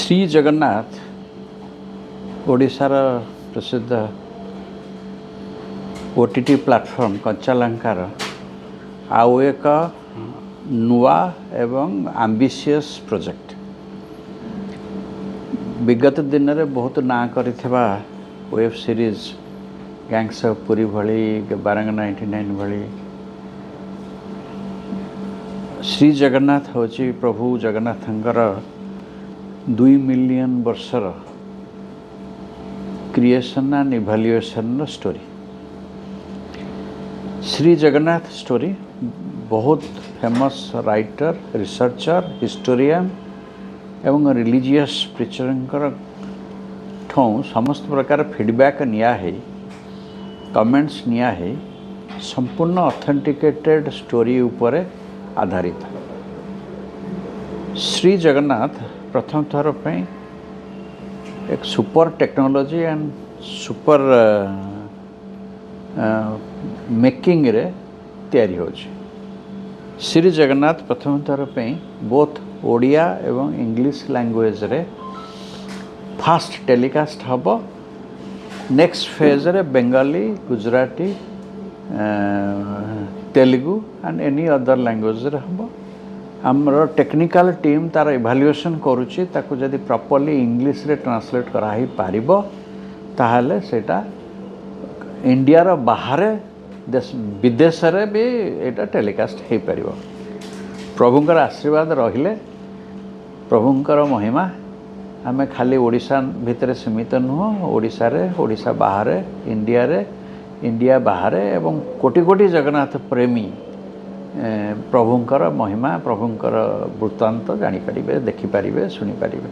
श्री जगन्नाथ ओडिशार प्रसिद्ध OTT platform कंचालंकार आउ एक नुआ एवं आंबिशियस प्रोजेक्ट विगत दिन में बहुत ना करिथिबा web series gangs of Puri भली बारंग 99 भली श्री जगन्नाथ होची प्रभु जगन्नाथंकर 2 मिलियन वर्षर creation and evaluation story. Shri Jagannath story बहुत फेमस राइटर रिसर्चर हिस्टोरियन एवं रिलीजियस प्रिचर ठों समस्त प्रकार फीडबैक निया है कमेंट्स निया है संपूर्ण ऑथेंटिकेटेड स्टोरी उपरे आधारित। श्री जगन्नाथ प्रथम थर पे एक super technology and super making रे तैयारी हो। श्री जगन्नाथ प्रथम थर पे बोथ ओडिया एवं इंग्लिश लैंग्वेज रे फास्ट टेलीकास्ट हम। नेक्स्ट फेज रे Bengali Gujarati Telugu and any other language रे हम। आमर टेक्निकल टीम तार इभाल्युएशन करुच्ची ताकू जदि प्रॉपर्ली इंग्लिश रे ट्रांसलेट कराई पारिबो ताहले सेटा इंडिया रो बाहर देश विदेश रे भी एटा टेलीकास्ट हो पारिबो। प्रभुंकर आशीर्वाद रहिले प्रभुंकर महिमा आमे खाली ओडिशा भितर सीमित नुह ओडिशा रे ओडिशा बाहर इंडिया रे इंडिया बाहर एवं कोटि कोटि जगन्नाथ प्रेमी प्रभुंकर महिमा प्रभुंकर वृत्तांत जानी पारिबे देखि पारिबे सुनी पारिबे।